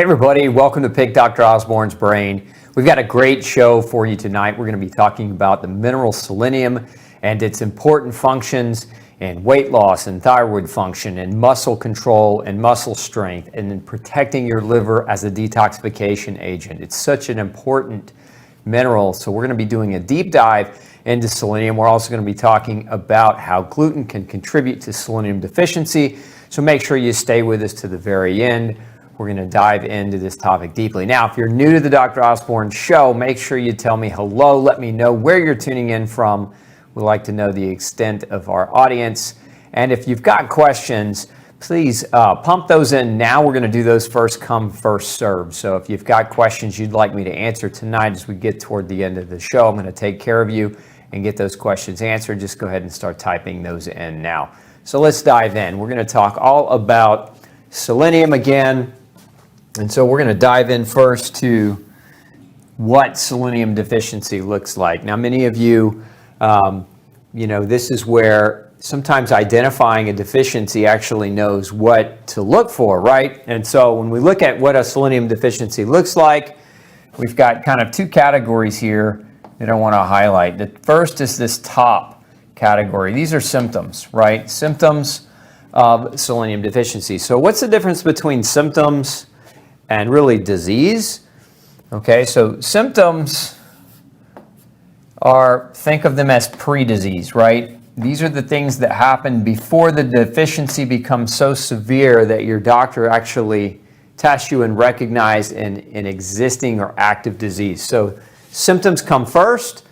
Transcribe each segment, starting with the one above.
everybody, welcome to Pick Dr. Osborne's Brain. We've got a great show for you tonight. We're going to be talking about the mineral selenium and its important functions in weight loss and thyroid function and muscle control and muscle strength and in protecting your liver as a detoxification agent. It's such an important mineral, so we're going to be doing a deep dive into selenium. We're also going to be talking about how gluten can contribute to selenium deficiency, so make sure you stay with us to the very end. We're going to dive into this topic deeply. Now, if you're new to the Dr. Osborne Show, make sure you tell me hello. Let me know where you're tuning in from. We'd like to know the extent of our audience. And if you've got questions, please pump those in now. We're going to do those first come, first serve. So if you've got questions you'd like me to answer tonight as we get toward the end of the show, I'm going to take care of you and get those questions answered. Just go ahead and start typing those in now. So let's dive in. We're going to talk all about selenium again. And so we're going to dive in first to what selenium deficiency looks like. Now, many of you, this is where sometimes identifying a deficiency actually knows what to look for, right? And so when we look at what a selenium deficiency looks like, we've got kind of two categories here that I want to highlight. The first is this top category. These are symptoms, right? Symptoms of selenium deficiency. So what's the difference between symptoms and really disease? Okay, so symptoms are, think of them as pre-disease, right? These are the things that happen before the deficiency becomes so severe that your doctor actually tests you and recognizes an existing or active disease. So symptoms come first.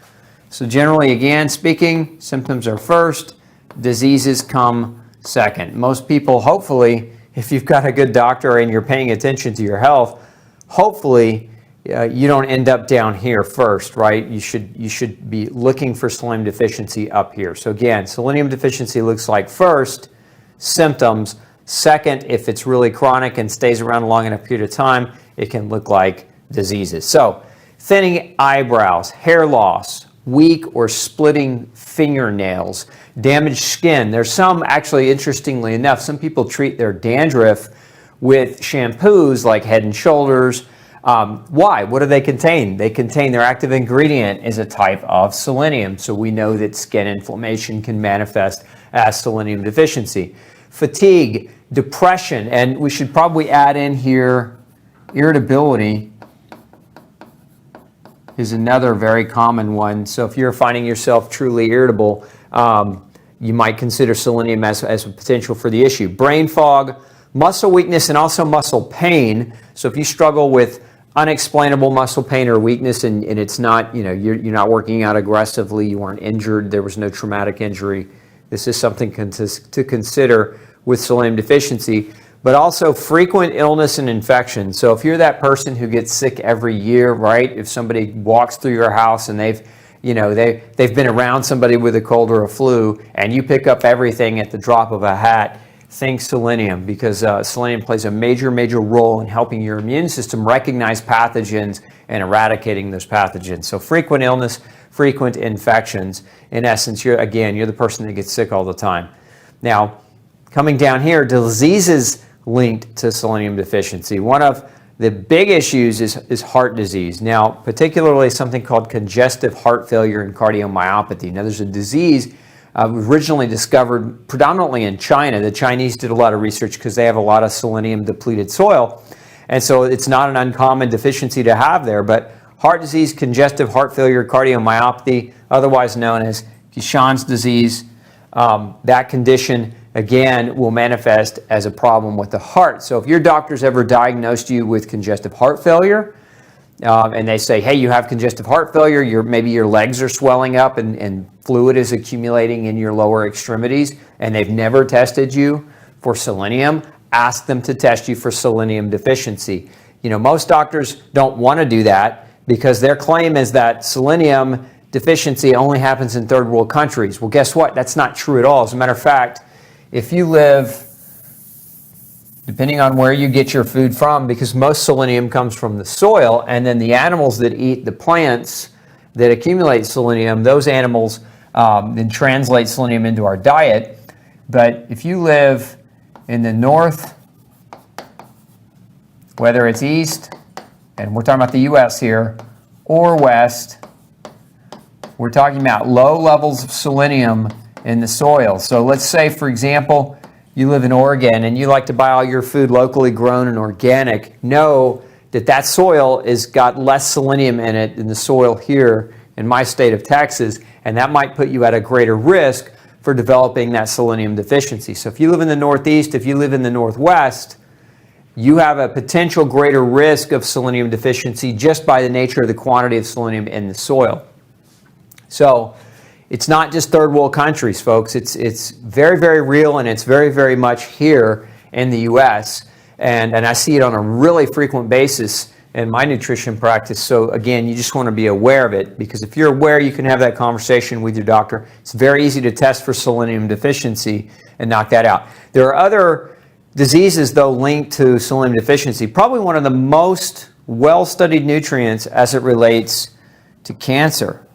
So generally, again, speaking, symptoms are first, diseases come second. Most people, hopefully, if you've got a good doctor and you're paying attention to your health, hopefully you don't end up down here first, right? You should be looking for selenium deficiency up here. So again, selenium deficiency looks like first, symptoms. Second, if it's really chronic and stays around a long enough period of time, it can look like diseases. So thinning eyebrows, hair loss, weak or splitting fingernails, damaged skin. There's some, actually, interestingly enough, some people treat their dandruff with shampoos like Head and Shoulders. Why? What do they contain? They contain, their active ingredient is a type of selenium. So we know that skin inflammation can manifest as selenium deficiency. Fatigue, depression, and we should probably add in here irritability is another very common one. So if you're finding yourself truly irritable, you might consider selenium as a potential for the issue. Brain fog, muscle weakness, and also muscle pain. So if you struggle with unexplainable muscle pain or weakness and it's not, you're not working out aggressively, you weren't injured, there was no traumatic injury, this is something to consider with selenium deficiency. But also frequent illness and infection. So if you're that person who gets sick every year, right? If somebody walks through your house and they've been around somebody with a cold or a flu, and you pick up everything at the drop of a hat, think selenium, because selenium plays a major role in helping your immune system recognize pathogens and eradicating those pathogens. So frequent illness, frequent infections. In essence, you're the person that gets sick all the time. Now, coming down here, diseases linked to selenium deficiency. One of the big issues is heart disease. Now, particularly something called congestive heart failure and cardiomyopathy. Now, there's a disease originally discovered predominantly in China. The Chinese did a lot of research because they have a lot of selenium-depleted soil. And so it's not an uncommon deficiency to have there. But heart disease, congestive heart failure, cardiomyopathy, otherwise known as Gaucher's disease, that condition again will manifest as a problem with the heart. So if your doctor's ever diagnosed you with congestive heart failure, and they say, hey, you have congestive heart failure, maybe your legs are swelling up and fluid is accumulating in your lower extremities, and they've never tested you for selenium, ask them to test you for selenium deficiency. Most doctors don't want to do that because their claim is that selenium deficiency only happens in third world countries. Well, guess what? That's not true at all. As a matter of fact, if you live, depending on where you get your food from, because most selenium comes from the soil, and then the animals that eat the plants that accumulate selenium, those animals then translate selenium into our diet. But if you live in the northwest whether it's east, and we're talking about the U.S. here, or west, we're talking about low levels of selenium in the soil. So let's say, for example, you live in Oregon and you like to buy all your food locally grown and organic. Know that that soil has got less selenium in it than the soil here in my state of Texas, and that might put you at a greater risk for developing that selenium deficiency. So if you live in the Northeast, if you live in the Northwest, you have a potential greater risk of selenium deficiency just by the nature of the quantity of selenium in the soil. So it's not just third world countries, folks. It's very, very real, and it's very, very much here in the U.S. And I see it on a really frequent basis in my nutrition practice. So again, you just want to be aware of it, because if you're aware, you can have that conversation with your doctor. It's very easy to test for selenium deficiency and knock that out. There are other diseases, though, linked to selenium deficiency. Probably one of the most well-studied nutrients as it relates to cancer.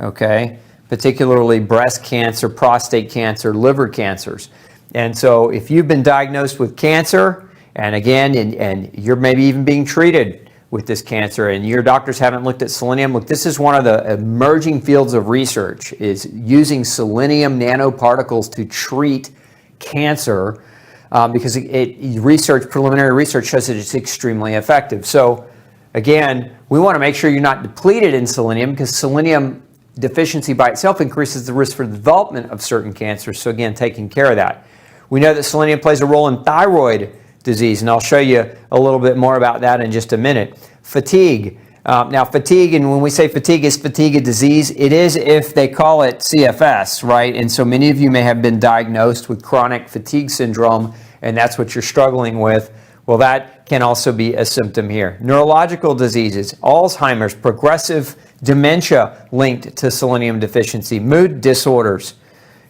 Okay, particularly breast cancer, prostate cancer, liver cancers. And so if you've been diagnosed with cancer, and again, and you're maybe even being treated with this cancer, and your doctors haven't looked at selenium, look, this is one of the emerging fields of research, is using selenium nanoparticles to treat cancer, because preliminary research shows that it's extremely effective. So again, we want to make sure you're not depleted in selenium, because selenium deficiency by itself increases the risk for the development of certain cancers. So again, taking care of that. We know that selenium plays a role in thyroid disease, and I'll show you a little bit more about that in just a minute. Fatigue. Now fatigue, and when we say fatigue, is fatigue a disease? It is if they call it CFS, right? And so many of you may have been diagnosed with chronic fatigue syndrome, and that's what you're struggling with. Well, that can also be a symptom here. Neurological diseases, Alzheimer's, progressive dementia linked to selenium deficiency, mood disorders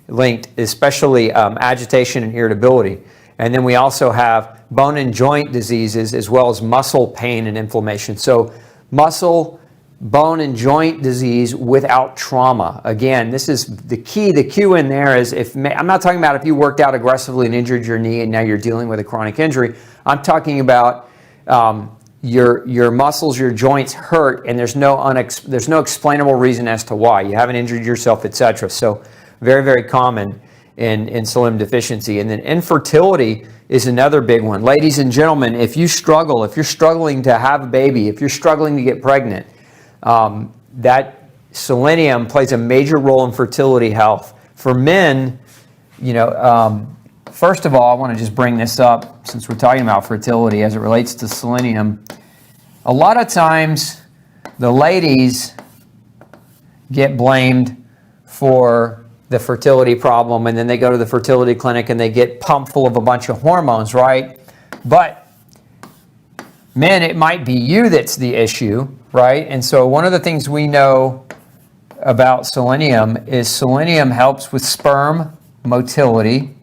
linked, especially agitation and irritability. And then we also have bone and joint diseases, as well as muscle pain and inflammation. So muscle, bone and joint disease without trauma. Again, this is the key. The cue in there is, I'm not talking about if you worked out aggressively and injured your knee and now you're dealing with a chronic injury. I'm talking about your muscles, your joints hurt, and there's no explainable reason as to why. You haven't injured yourself, etc. So very, very common in selenium deficiency. And then infertility is another big one. Ladies and gentlemen, if you're struggling to have a baby, if you're struggling to get pregnant, that selenium plays a major role in fertility health. For men, first of all, I want to just bring this up since we're talking about fertility as it relates to selenium. A lot of times, the ladies get blamed for the fertility problem, and then they go to the fertility clinic and they get pumped full of a bunch of hormones, right? But men, it might be you that's the issue, right? And so one of the things we know about selenium is selenium helps with sperm motility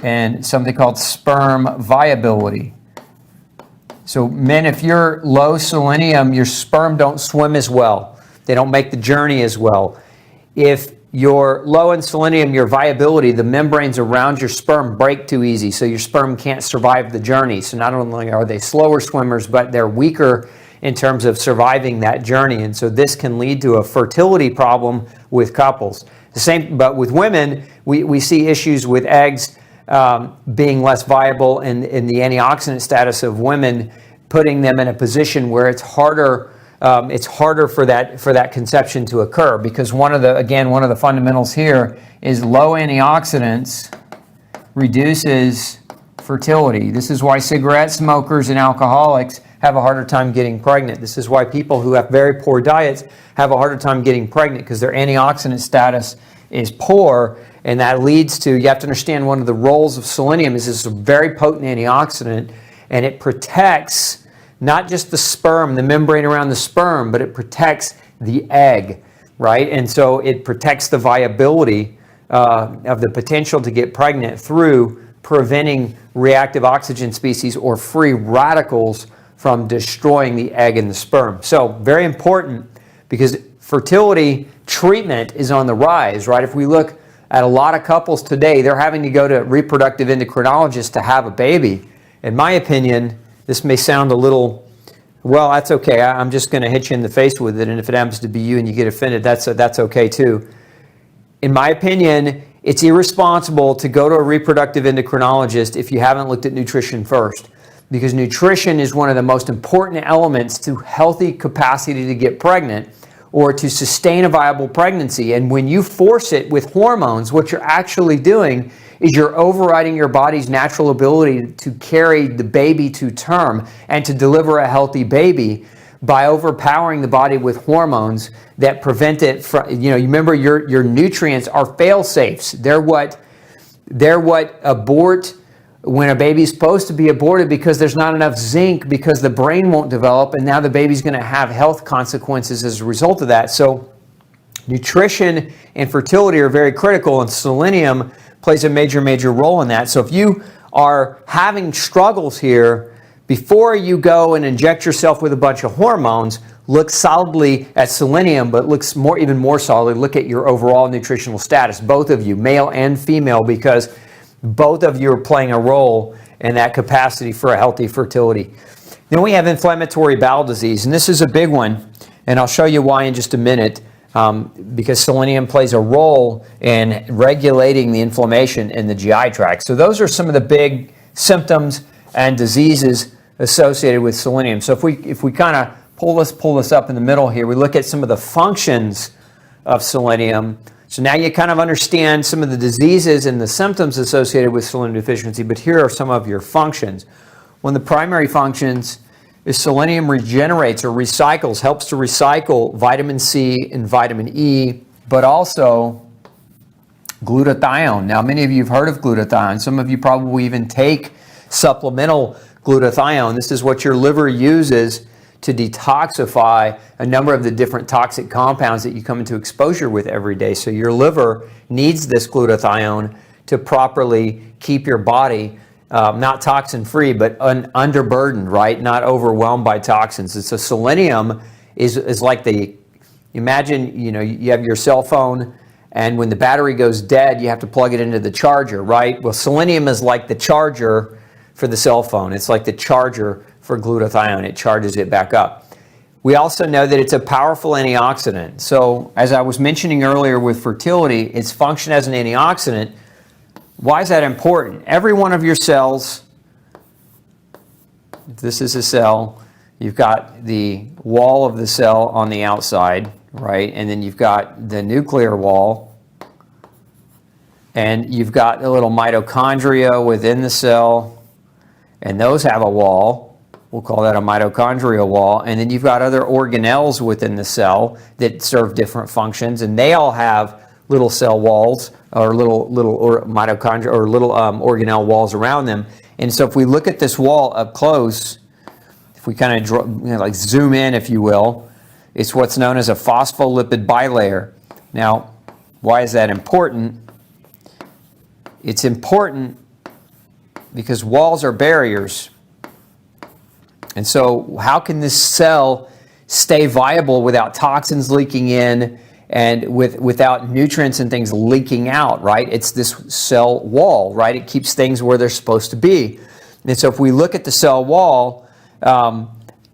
and something called sperm viability. So men, if you're low selenium, your sperm don't swim as well. They don't make the journey as well. If you're low in selenium, your viability, the membranes around your sperm break too easy, so your sperm can't survive the journey. So not only are they slower swimmers, but they're weaker in terms of surviving that journey. And so this can lead to a fertility problem with couples. The same, but with women, we see issues with eggs being less viable, and in the antioxidant status of women, putting them in a position where it's harder for that conception to occur, because one of the fundamentals here is low antioxidants reduces fertility. This is why cigarette smokers and alcoholics have a harder time getting pregnant. This is why people who have very poor diets have a harder time getting pregnant, because their antioxidant status is poor, and that leads to, you have to understand, one of the roles of selenium is it's a very potent antioxidant, and it protects not just the sperm, the membrane around the sperm, but it protects the egg, right? And so it protects the viability of the potential to get pregnant through preventing reactive oxygen species or free radicals from destroying the egg and the sperm. So very important, because fertility treatment is on the rise, right? If we look at a lot of couples today, they're having to go to reproductive endocrinologists to have a baby. In my opinion, this may sound a little, well, that's okay. I'm just going to hit you in the face with it, and if it happens to be you and you get offended, that's okay too. In my opinion, it's irresponsible to go to a reproductive endocrinologist if you haven't looked at nutrition first, because nutrition is one of the most important elements to healthy capacity to get pregnant or to sustain a viable pregnancy. And when you force it with hormones, what you're actually doing is you're overriding your body's natural ability to carry the baby to term and to deliver a healthy baby by overpowering the body with hormones that prevent it from, you remember your nutrients are fail-safes. They're what abort when a baby's supposed to be aborted because there's not enough zinc, because the brain won't develop, and now the baby's going to have health consequences as a result of that. So nutrition and fertility are very critical, and selenium plays a major role in that. So if you are having struggles here, before you go and inject yourself with a bunch of hormones, look solidly at selenium, but even more solidly, look at your overall nutritional status, both of you, male and female, because both of you are playing a role in that capacity for a healthy fertility. Then we have inflammatory bowel disease, and this is a big one, and I'll show you why in just a minute, because selenium plays a role in regulating the inflammation in the GI tract. So those are some of the big symptoms and diseases associated with selenium. So if we kind of pull this up in the middle here, we look at some of the functions of selenium. So now you kind of understand some of the diseases and the symptoms associated with selenium deficiency, but here are some of your functions. One of the primary functions is selenium regenerates or recycles, helps to recycle vitamin C and vitamin E, but also glutathione. Now, many of you have heard of glutathione. Some of you probably even take supplemental glutathione. This is what your liver uses to detoxify a number of the different toxic compounds that you come into exposure with every day. So your liver needs this glutathione to properly keep your body not toxin-free, but underburdened, right? Not overwhelmed by toxins. And so selenium is like imagine, you have your cell phone, and when the battery goes dead, you have to plug it into the charger, right? Well, selenium is like the charger for the cell phone. It's like the charger for glutathione. It charges it back up. We also know that it's a powerful antioxidant. So as I was mentioning earlier with fertility, its function as an antioxidant. Why is that important? Every one of your cells, if this is a cell, you've got the wall of the cell on the outside, right? And then you've got the nuclear wall, and you've got the little mitochondria within the cell, and those have a wall. We'll call that a mitochondrial wall. And then you've got other organelles within the cell that serve different functions, and they all have little cell walls or little mitochondria or little organelle walls around them. And so if we look at this wall up close, if we kind of like zoom in, if you will, it's what's known as a phospholipid bilayer. Now, why is that important? It's important because walls are barriers. And so how can this cell stay viable without toxins leaking in and without nutrients and things leaking out, right? It's this cell wall, right? It keeps things where they're supposed to be. And so if we look at the cell wall,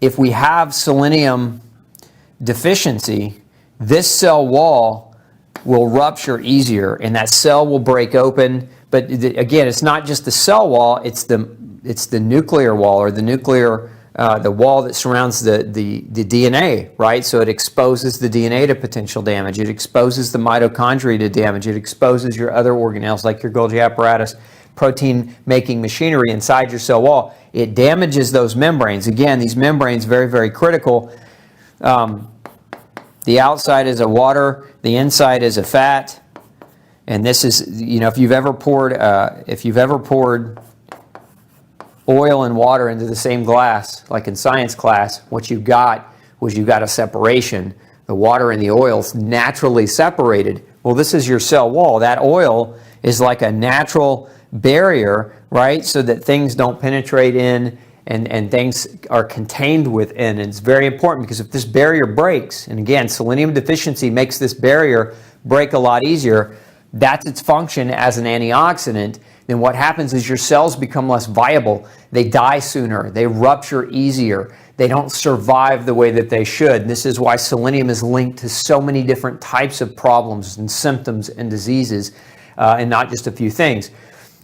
if we have selenium deficiency, this cell wall will rupture easier and that cell will break open. But again, it's not just the cell wall, it's the nuclear wall, or the wall that surrounds the DNA, right? So it exposes the DNA to potential damage. It exposes the mitochondria to damage. It exposes your other organelles like your Golgi apparatus, protein-making machinery inside your cell wall. It damages those membranes. Again, these membranes, very, very critical. The outside is a water. The inside is a fat. And this is, if you've ever poured oil and water into the same glass, like in science class, what you got was you got a separation. The water and the oil's naturally separated. Well, this is your cell wall. That oil is like a natural barrier, right? So that things don't penetrate in and things are contained within. And it's very important because if this barrier breaks, and again, selenium deficiency makes this barrier break a lot easier, that's its function as an antioxidant, then what happens is your cells become less viable. They die sooner. They rupture easier. They don't survive the way that they should. And this is why selenium is linked to so many different types of problems and symptoms and diseases, and not just a few things.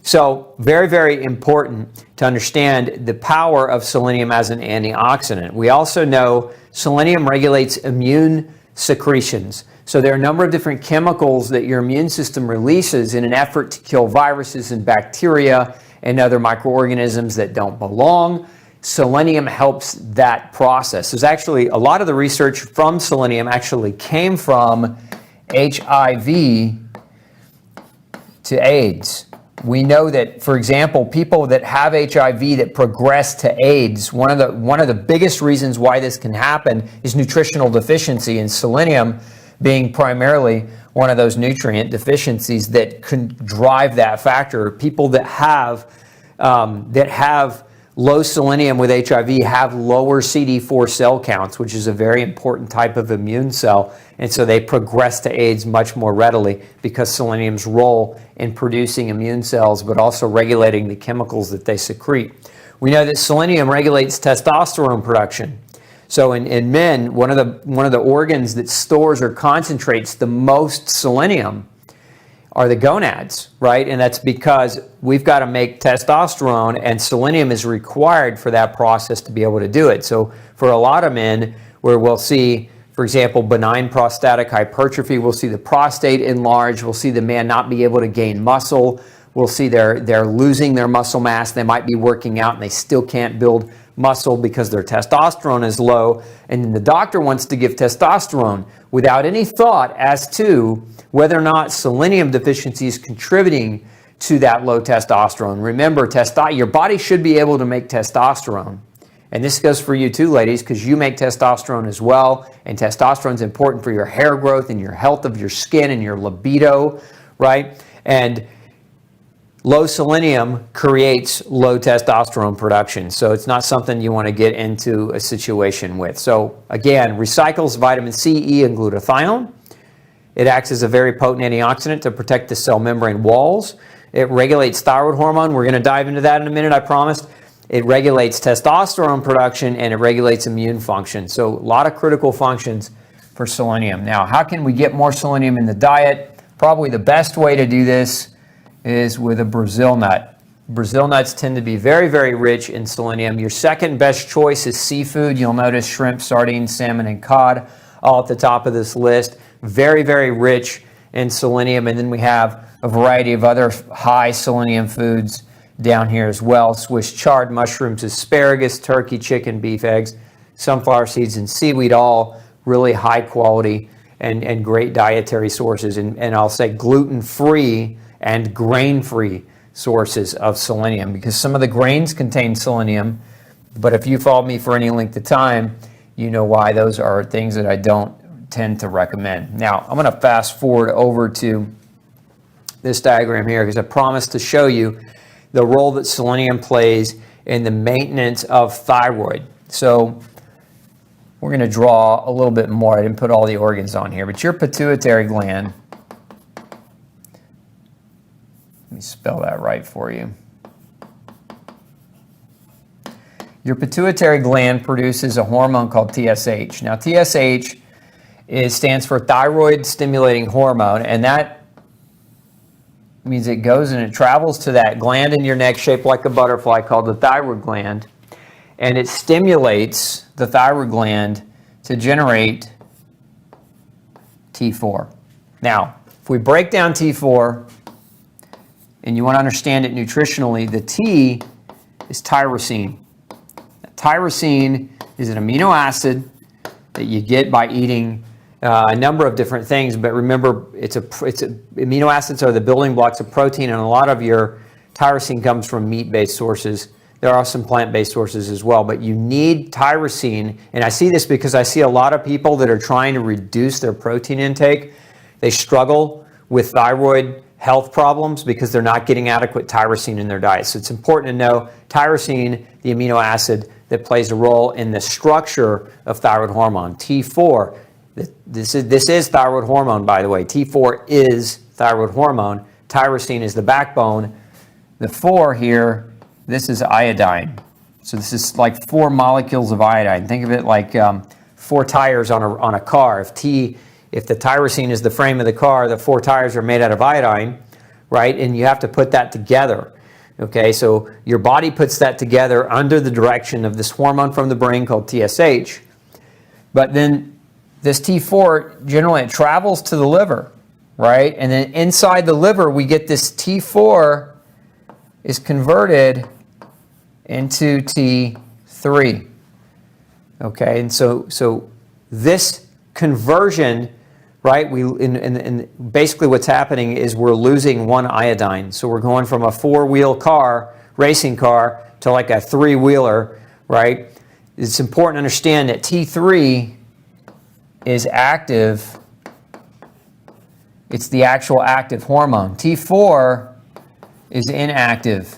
So very, very important to understand the power of selenium as an antioxidant. We also know selenium regulates immune secretions. So there are a number of different chemicals that your immune system releases in an effort to kill viruses and bacteria and other microorganisms that don't belong. Selenium helps that process. There's actually a lot of the research from selenium actually came from HIV to AIDS. We know that, for example, people that have HIV that progress to AIDS, one of the biggest reasons why this can happen is nutritional deficiency, and selenium being primarily one of those nutrient deficiencies that can drive that factor. People that have low selenium with HIV have lower CD4 cell counts, which is a very important type of immune cell, and so they progress to AIDS much more readily because selenium's role in producing immune cells, but also regulating the chemicals that they secrete. We know that selenium regulates testosterone production. So in men, one of the organs that stores or concentrates the most selenium are the gonads, right? And that's because we've got to make testosterone, and selenium is required for that process to be able to do it. So for a lot of men, where we'll see, for example, benign prostatic hypertrophy, we'll see the prostate enlarge, we'll see the man not be able to gain muscle, we'll see they're losing their muscle mass, they might be working out and they still can't build muscle because their testosterone is low, and then the doctor wants to give testosterone without any thought as to whether or not selenium deficiency is contributing to that low testosterone. Remember, your body should be able to make testosterone. And this goes for you too, ladies, because you make testosterone as well. And testosterone is important for your hair growth and your health of your skin and your libido, right? And low selenium creates low testosterone production. So it's not something you want to get into a situation with. So again, recycles vitamin C, E, and glutathione. It acts as a very potent antioxidant to protect the cell membrane walls. It regulates thyroid hormone. We're going to dive into that in a minute, I promised. It regulates testosterone production, and it regulates immune function. So a lot of critical functions for selenium. Now, how can we get more selenium in the diet? Probably the best way to do this is with a Brazil nut. Brazil nuts tend to be very, very rich in selenium. Your second best choice is seafood. You'll notice shrimp, sardines, salmon, and cod all at the top of this list. Very, very rich in selenium. And then we have a variety of other high selenium foods down here as well. Swiss chard, mushrooms, asparagus, turkey, chicken, beef, eggs, sunflower seeds, and seaweed, all really high quality and great dietary sources. And I'll say gluten-free and grain-free sources of selenium, because some of the grains contain selenium, but if you followed me for any length of time, you know why those are things that I don't tend to recommend. Now, I'm going to fast forward over to this diagram here because I promised to show you the role that selenium plays in the maintenance of thyroid. So we're going to draw a little bit more. I didn't put all the organs on here, but your pituitary gland, let me spell that right for you. Your pituitary gland produces a hormone called TSH. Now, TSH stands for thyroid stimulating hormone, and that means it goes and it travels to that gland in your neck shaped like a butterfly called the thyroid gland, and it stimulates the thyroid gland to generate T4. Now, if we break down T4, and you want to understand it nutritionally, the T is tyrosine. Tyrosine is an amino acid that you get by eating a number of different things, but remember, amino acids are the building blocks of protein, and a lot of your tyrosine comes from meat-based sources. There are some plant-based sources as well, but you need tyrosine, and I see this because I see a lot of people that are trying to reduce their protein intake. They struggle with thyroid health problems because they're not getting adequate tyrosine in their diet. So it's important to know tyrosine, the amino acid that plays a role in the structure of thyroid hormone. T4, this is thyroid hormone, by the way. T4 is thyroid hormone. Tyrosine is the backbone. The 4 here, this is iodine. So this is like 4 molecules of iodine. Think of it like 4 tires on a car. If the tyrosine is the frame of the car, the 4 tires are made out of iodine, right? And you have to put that together. Okay, so your body puts that together under the direction of this hormone from the brain called TSH. But then this T4, generally it travels to the liver, right? And then inside the liver, we get this T4 is converted into T3. Okay, and so this conversion, right? Basically what's happening is we're losing 1 iodine. So we're going from a 4-wheel car, racing car, to like a 3-wheeler, right? It's important to understand that T3 is active. It's the actual active hormone. T4 is inactive,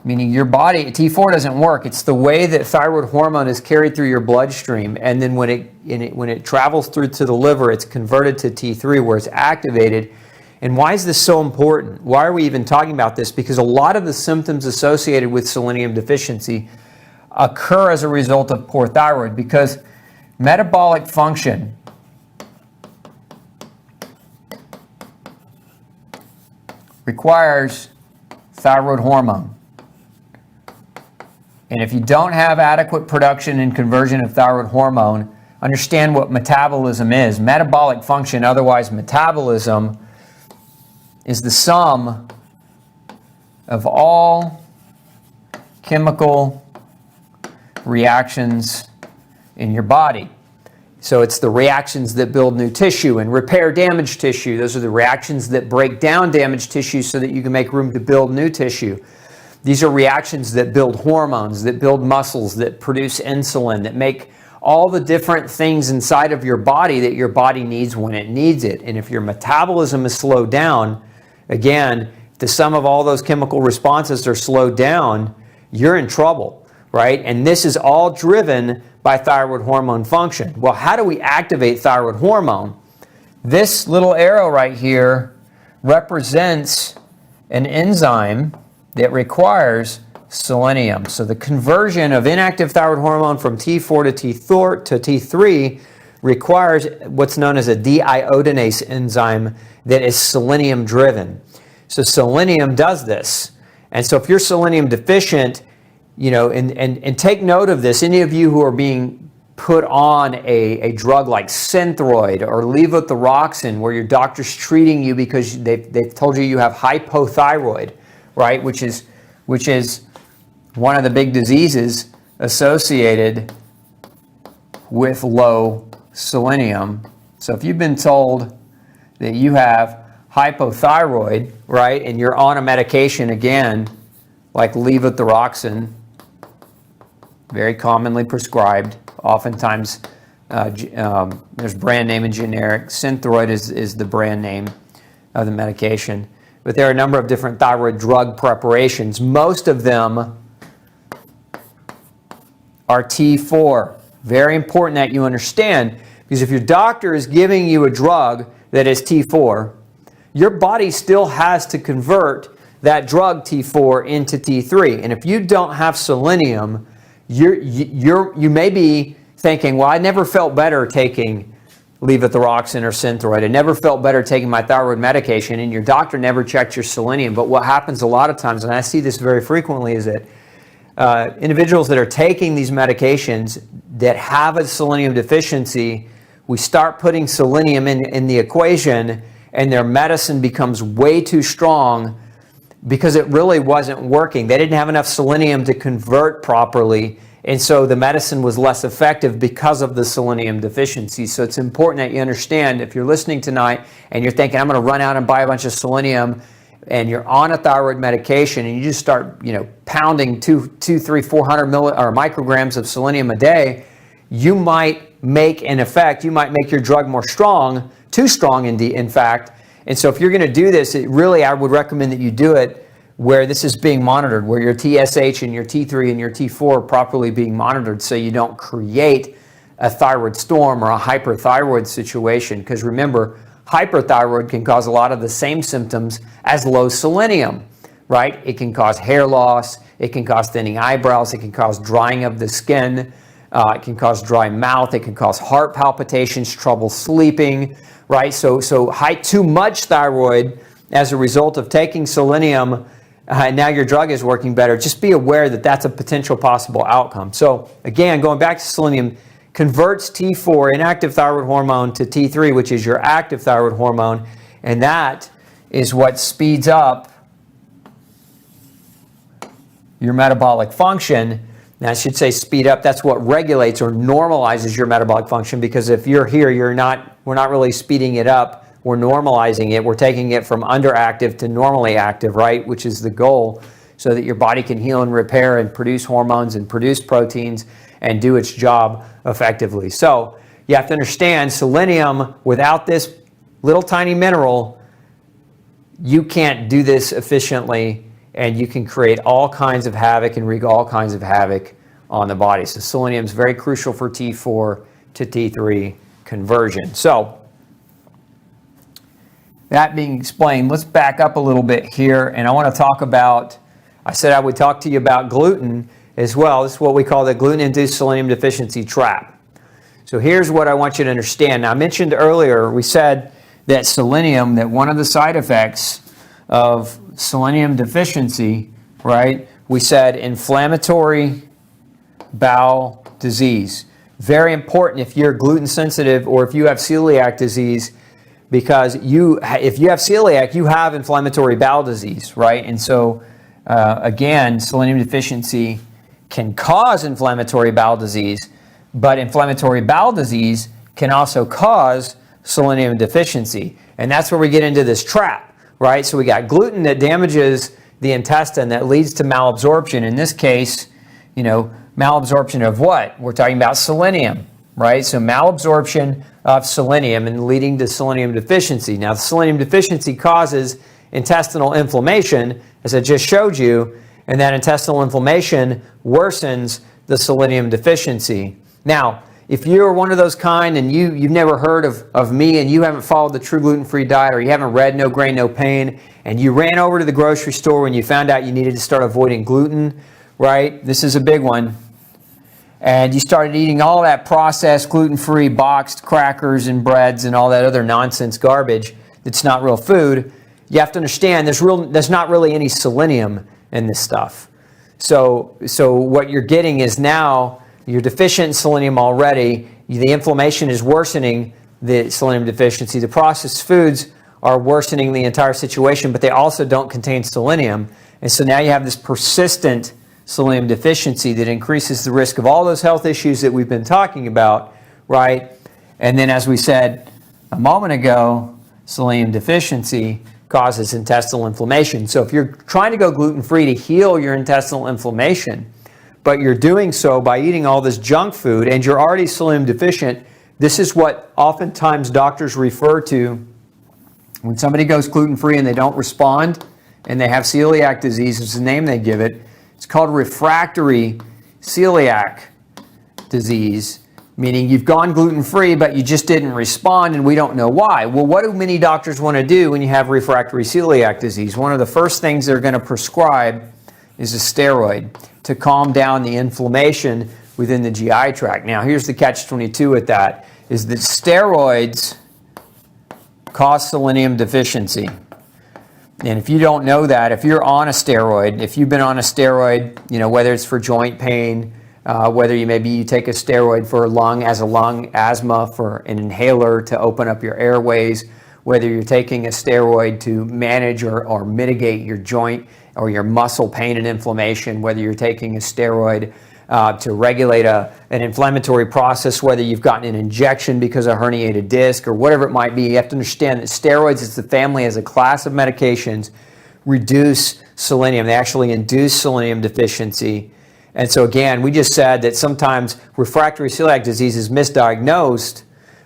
meaning your body, T4 doesn't work. It's the way that thyroid hormone is carried through your bloodstream, and then when it travels through to the liver, it's converted to T3 where it's activated. And why is this so important? Why are we even talking about this? Because a lot of the symptoms associated with selenium deficiency occur as a result of poor thyroid, because metabolic function requires thyroid hormone. And if you don't have adequate production and conversion of thyroid hormone, understand what metabolism is. Metabolic function, otherwise metabolism, is the sum of all chemical reactions in your body. So it's the reactions that build new tissue and repair damaged tissue. Those are the reactions that break down damaged tissue so that you can make room to build new tissue. These are reactions that build hormones, that build muscles, that produce insulin, that make all the different things inside of your body that your body needs when it needs it. And if your metabolism is slowed down, again, the sum of all those chemical responses are slowed down, you're in trouble, right? And this is all driven by thyroid hormone function. Well, how do we activate thyroid hormone? This little arrow right here represents an enzyme that requires selenium. So the conversion of inactive thyroid hormone from T4 to T3 requires what's known as a deiodinase enzyme that is selenium driven. So selenium does this. And so if you're selenium deficient, you know, and take note of this, any of you who are being put on a drug like Synthroid or levothyroxine, where your doctor's treating you because they've told you you have hypothyroid, right, which is one of the big diseases associated with low selenium. So if you've been told that you have hypothyroid, right, and you're on a medication again, like levothyroxine, very commonly prescribed, oftentimes there's brand name and generic. Synthroid is the brand name of the medication. But there are a number of different thyroid drug preparations. Most of them are T4. Very important that you understand, because if your doctor is giving you a drug that is T4, your body still has to convert that drug T4 into T3. And if you don't have selenium, you may be thinking, well, I never felt better taking levothyroxine or Synthroid. I never felt better taking my thyroid medication, and your doctor never checked your selenium. But what happens a lot of times, and I see this very frequently, is that individuals that are taking these medications that have a selenium deficiency, we start putting selenium in the equation, and their medicine becomes way too strong because it really wasn't working. They didn't have enough selenium to convert properly, and so the medicine was less effective because of the selenium deficiency. So it's important that you understand, if you're listening tonight and you're thinking, I'm going to run out and buy a bunch of selenium, and you're on a thyroid medication and you just start, pounding 400 micrograms of selenium a day, you might make your drug more strong, too strong in fact. And so if you're going to do this, I would recommend that you do it where this is being monitored, where your TSH and your T3 and your T4 are properly being monitored, so you don't create a thyroid storm or a hyperthyroid situation. Because remember, Hyperthyroid can cause a lot of the same symptoms as low selenium, right? It can cause hair loss, it can cause thinning eyebrows, it can cause drying of the skin, it can cause dry mouth, it can cause heart palpitations, trouble sleeping, right? So too much thyroid as a result of taking selenium, now your drug is working better. Just be aware that that's a potential possible outcome. So again, going back to selenium, converts T4, inactive thyroid hormone, to T3, which is your active thyroid hormone, and that is what speeds up your metabolic function. Now I should say speed up, that's what regulates or normalizes your metabolic function, because if you're here, we're not really speeding it up, we're normalizing it, we're taking it from underactive to normally active, right, which is the goal, so that your body can heal and repair and produce hormones and produce proteins and do its job effectively. So you have to understand, selenium, without this little tiny mineral, you can't do this efficiently, and you can create all kinds of havoc and wreak all kinds of havoc on the body. So selenium is very crucial for T4 to T3 conversion. So that being explained, let's back up a little bit here, and I want to talk about, I said I would talk to you about gluten as well. This is what we call the gluten-induced selenium deficiency trap. So here's what I want you to understand. Now, I mentioned earlier, we said that selenium, that one of the side effects of selenium deficiency, right, we said inflammatory bowel disease. Very important if you're gluten sensitive or if you have celiac disease, because if you have celiac, you have inflammatory bowel disease, right? And so, again, selenium deficiency can cause inflammatory bowel disease, but inflammatory bowel disease can also cause selenium deficiency. And that's where we get into this trap, right? So we got gluten that damages the intestine, that leads to malabsorption. In this case, malabsorption of what? We're talking about selenium, right? So malabsorption of selenium and leading to selenium deficiency. Now, the selenium deficiency causes intestinal inflammation, as I just showed you, and that intestinal inflammation worsens the selenium deficiency. Now, if you're one of those kind and you've never heard of me and you haven't followed the True Gluten-Free Diet, or you haven't read No Grain, No Pain, and you ran over to the grocery store when you found out you needed to start avoiding gluten, right? This is a big one. And you started eating all that processed, gluten-free, boxed crackers and breads and all that other nonsense garbage that's not real food. You have to understand there's not really any selenium in this stuff. So what you're getting is now you're deficient in selenium already. The inflammation is worsening the selenium deficiency. The processed foods are worsening the entire situation, but they also don't contain selenium. And so now you have this persistent selenium deficiency that increases the risk of all those health issues that we've been talking about, right? And then, as we said a moment ago, selenium deficiency causes intestinal inflammation. So if you're trying to go gluten-free to heal your intestinal inflammation, but you're doing so by eating all this junk food and you're already selenium deficient, this is what oftentimes doctors refer to when somebody goes gluten-free and they don't respond and they have celiac disease, is the name they give it. It's called refractory celiac disease, meaning you've gone gluten-free, but you just didn't respond, and we don't know why. Well, what do many doctors want to do when you have refractory celiac disease? One of the first things they're going to prescribe is a steroid to calm down the inflammation within the GI tract. Now, here's the catch-22 with that, is that steroids cause selenium deficiency. And if you don't know that, if you're on a steroid, if you've been on a steroid, whether it's for joint pain, whether you take a steroid for lung asthma, for an inhaler to open up your airways, whether you're taking a steroid to manage or mitigate your joint or your muscle pain and inflammation, whether you're taking a steroid to regulate an inflammatory process, whether you've gotten an injection because of herniated disc or whatever it might be, you have to understand that steroids, as the family, as a class of medications, reduce selenium. They actually induce selenium deficiency. And so again, we just said that sometimes refractory celiac disease is misdiagnosed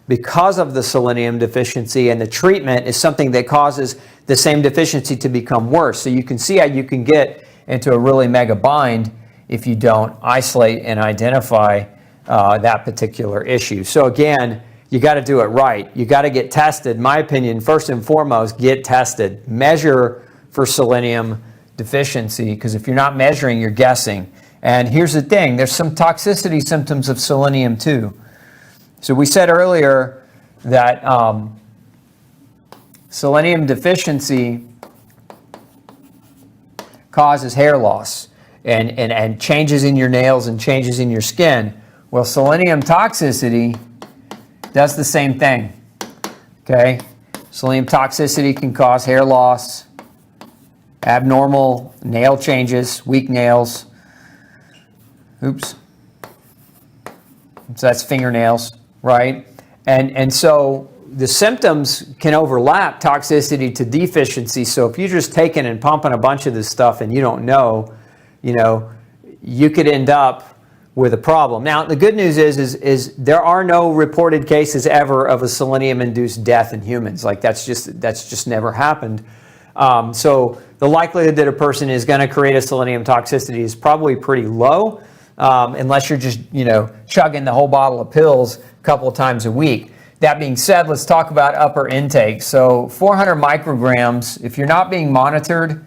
because of the selenium deficiency, and the treatment is something that causes the same deficiency to become worse. So you can see how you can get into a really mega bind if you don't isolate and identify that particular issue. So again, you got to do it right. You got to get tested. In my opinion, first and foremost, get tested. Measure for selenium deficiency, because if you're not measuring, you're guessing. And here's the thing, there's some toxicity symptoms of selenium too. So we said earlier that selenium deficiency causes hair loss and changes in your nails and changes in your skin. Well, selenium toxicity does the same thing, okay? Selenium toxicity can cause hair loss, abnormal nail changes, weak nails. Oops. So that's fingernails, right? And so the symptoms can overlap toxicity to deficiency. So if you're just taking and pumping a bunch of this stuff and you don't know, you could end up with a problem. Now, the good news is there are no reported cases ever of a selenium-induced death in humans. Like that's just never happened. So the likelihood that a person is going to create a selenium toxicity is probably pretty low, unless you're just chugging the whole bottle of pills a couple of times a week. That being said, let's talk about upper intake. So 400 micrograms, if you're not being monitored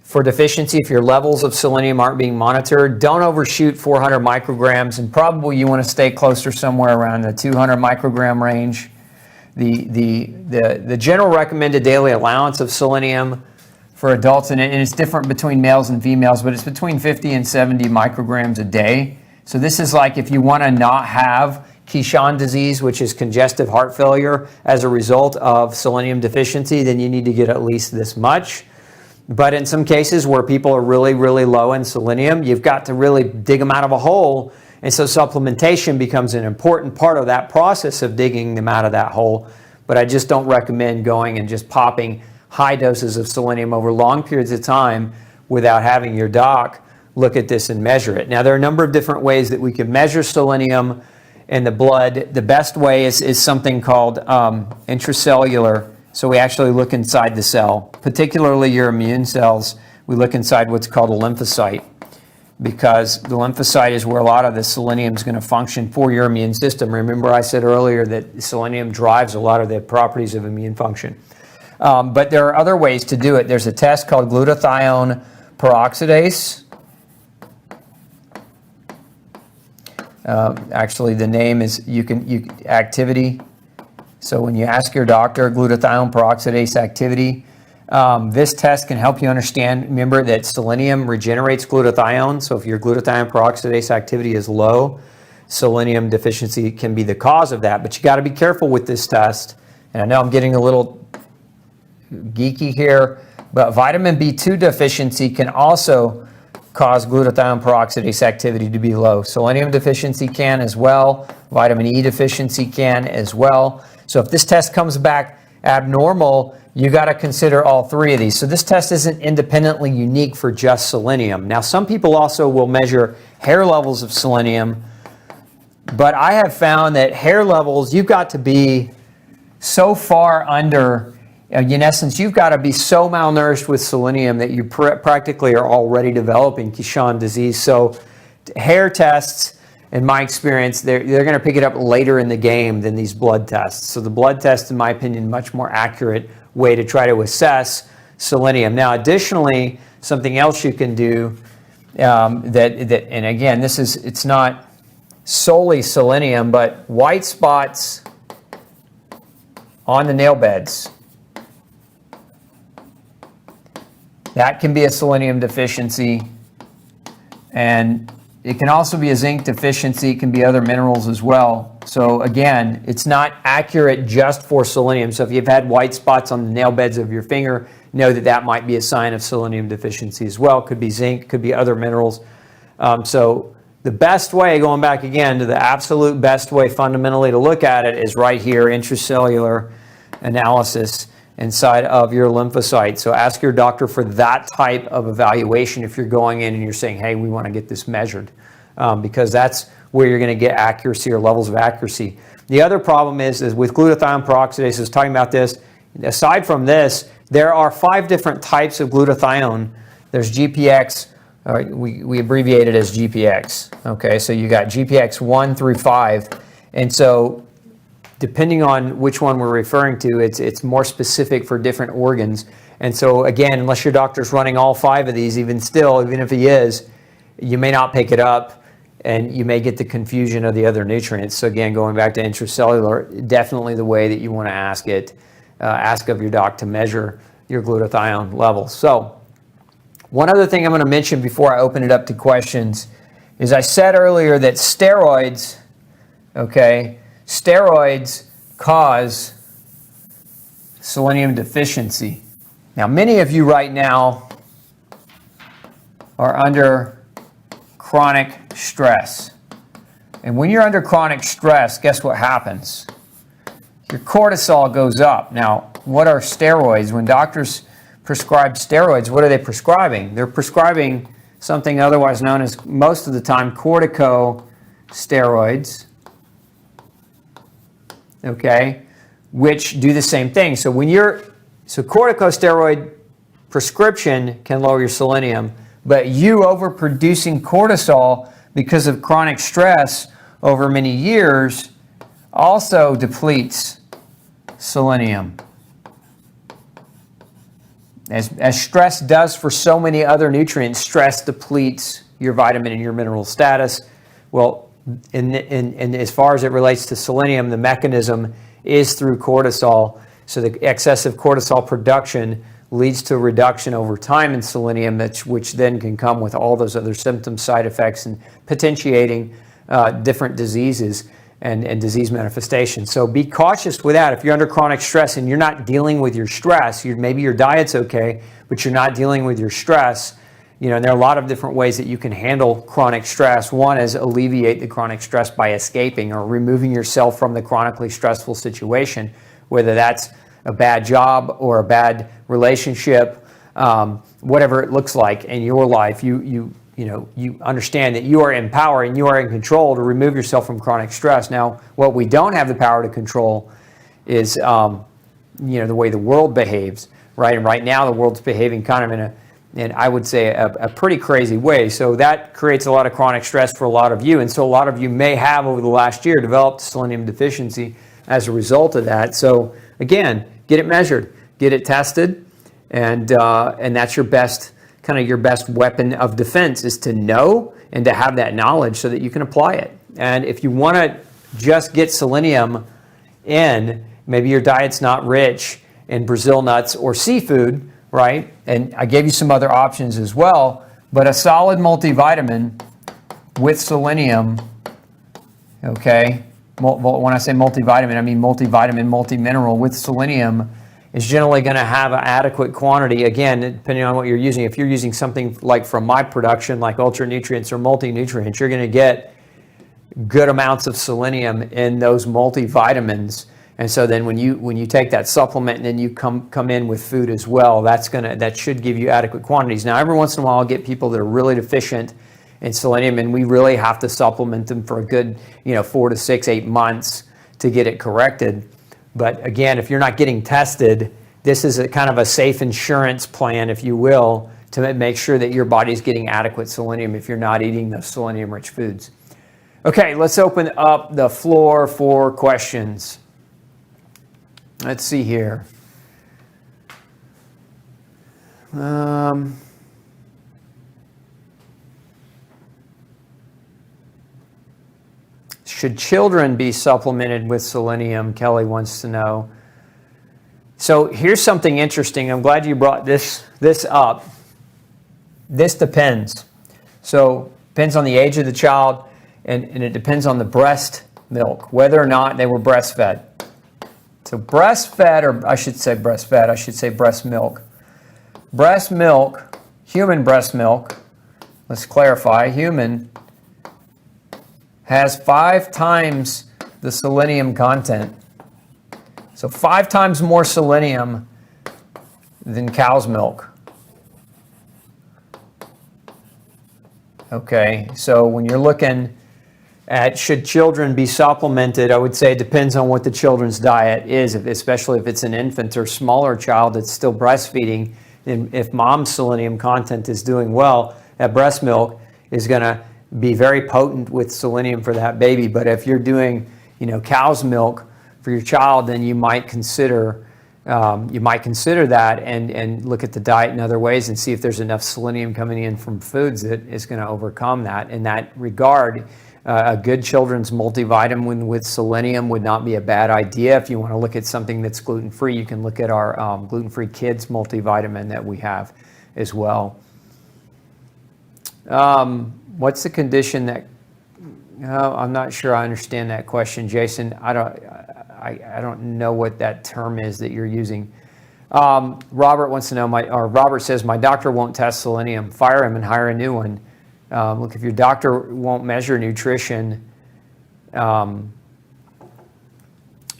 for deficiency, if your levels of selenium aren't being monitored, don't overshoot 400 micrograms, and probably you want to stay closer somewhere around the 200 microgram range. The general recommended daily allowance of selenium for adults, and it's different between males and females, but it's between 50 and 70 micrograms a day. So this is like if you want to not have Keyshawn disease, which is congestive heart failure as a result of selenium deficiency, then you need to get at least this much. But in some cases where people are really, really low in selenium, you've got to really dig them out of a hole. And so supplementation becomes an important part of that process of digging them out of that hole. But I just don't recommend going and just popping high doses of selenium over long periods of time without having your doc look at this and measure it. Now, there are a number of different ways that we can measure selenium in the blood. The best way is something called intracellular. So we actually look inside the cell, particularly your immune cells. We look inside what's called a lymphocyte, because the lymphocyte is where a lot of the selenium is going to function for your immune system. Remember I said earlier that selenium drives a lot of the properties of immune function. But there are other ways to do it. There's a test called glutathione peroxidase. Actually, the name is activity. So when you ask your doctor glutathione peroxidase activity, this test can help you understand. Remember that selenium regenerates glutathione. So if your glutathione peroxidase activity is low, selenium deficiency can be the cause of that. But you got to be careful with this test. And I know I'm getting a little geeky here, but vitamin B2 deficiency can also cause glutathione peroxidase activity to be low. Selenium deficiency can as well. Vitamin E deficiency can as well. So if this test comes back abnormal, you got to consider all three of these. So this test isn't independently unique for just selenium. Now, some people also will measure hair levels of selenium, but I have found that hair levels, you've got to be so far under. In essence, you've got to be so malnourished with selenium that you practically are already developing Keyshawn disease. So hair tests, in my experience, they're going to pick it up later in the game than these blood tests. So the blood test, in my opinion, much more accurate way to try to assess selenium. Now, additionally, something else you can do and again, it's not solely selenium, but white spots on the nail beds. That can be a selenium deficiency, and it can also be a zinc deficiency. It can be other minerals as well. So again, it's not accurate just for selenium. So if you've had white spots on the nail beds of your finger, know that that might be a sign of selenium deficiency as well. Could be zinc, could be other minerals. So the best way, going back again to the absolute best way fundamentally to look at it, is right here, intracellular analysis inside of your lymphocyte. So ask your doctor for that type of evaluation if you're going in and you're saying, hey, we want to get this measured, because that's where you're going to get accuracy or levels of accuracy. The other problem is with glutathione peroxidase, is talking about this. Aside from this, there are 5 different types of glutathione. There's GPX, we abbreviate it as GPX. Okay, so you got GPX 1 through 5. And so depending on which one we're referring to, it's more specific for different organs. And so again, unless your doctor's running all 5 of these, even if he is, you may not pick it up, and you may get the confusion of the other nutrients. So again, going back to intracellular, definitely the way that you want to ask it. Ask of your doc to measure your glutathione levels. So one other thing I'm going to mention before I open it up to questions is I said earlier that steroids cause selenium deficiency. Now, many of you right now are under chronic stress. And when you're under chronic stress, guess what happens? Your cortisol goes up. Now, what are steroids? When doctors prescribe steroids, what are they prescribing? They're prescribing something otherwise known as, most of the time, corticosteroids, okay, which do the same thing. So corticosteroid prescription can lower your selenium, but you overproducing cortisol because of chronic stress over many years also depletes selenium. As stress does for so many other nutrients, stress depletes your vitamin and your mineral status. Well, in as far as it relates to selenium, the mechanism is through cortisol. So the excessive cortisol production leads to a reduction over time in selenium, which then can come with all those other symptoms, side effects, and potentiating different diseases and disease manifestations. So be cautious with that. If you're under chronic stress and you're not dealing with your stress, maybe your diet's okay, but you're not dealing with your stress, and there are a lot of different ways that you can handle chronic stress. One is alleviate the chronic stress by escaping or removing yourself from the chronically stressful situation, whether that's a bad job or a bad relationship, whatever it looks like in your life. You understand that you are in power and you are in control to remove yourself from chronic stress. Now, what we don't have the power to control is, the way the world behaves, right? And right now, the world's behaving kind of in I would say, a pretty crazy way. So that creates a lot of chronic stress for a lot of you. And so a lot of you may have, over the last year, developed selenium deficiency as a result of that. So again, get it measured, get it tested, and that's your best weapon of defense, is to know and to have that knowledge so that you can apply it. And if you want to just get selenium in, maybe your diet's not rich in Brazil nuts or seafood, right? And I gave you some other options as well, but a solid multivitamin with selenium, okay? When I say multivitamin, I mean multivitamin, multimineral with selenium is generally going to have an adequate quantity, again, depending on what you're using. If you're using something like from my production, like Ultra Nutrients or multi-nutrients, you're going to get good amounts of selenium in those multivitamins. And so then when you take that supplement and then you come in with food as well, that should give you adequate quantities. Now, every once in a while, I'll get people that are really deficient in selenium, and we really have to supplement them for a good 4 to 6, 8 months to get it corrected. But again, if you're not getting tested, this is a kind of a safe insurance plan, if you will, to make sure that your body's getting adequate selenium if you're not eating those selenium-rich foods. Okay, let's open up the floor for questions. Let's see here. Should children be supplemented with selenium? Kelly wants to know. So here's something interesting. I'm glad you brought this up. This depends. So depends on the age of the child, and it depends on the breast milk, whether or not they were breastfed. So breastfed, or I should say breastfed, I should say breast milk. Breast milk, human breast milk, let's clarify, human, has 5 times the selenium content. So 5 times more selenium than cow's milk. Okay, so when you're looking at should children be supplemented, I would say it depends on what the children's diet is, especially if it's an infant or smaller child that's still breastfeeding. And if mom's selenium content is doing well, that breast milk is going to be very potent with selenium for that baby. But if you're doing, cow's milk for your child, then you might consider that and look at the diet in other ways and see if there's enough selenium coming in from foods that is going to overcome that. In that regard, a good children's multivitamin with selenium would not be a bad idea. If you want to look at something that's gluten-free, you can look at our gluten-free kids multivitamin that we have as well. What's the condition that... I'm not sure I understand that question, Jason. I don't know what that term is that you're using. Robert wants to know, Robert says, my doctor won't test selenium. Fire him and hire a new one. Look, if your doctor won't measure nutrition, how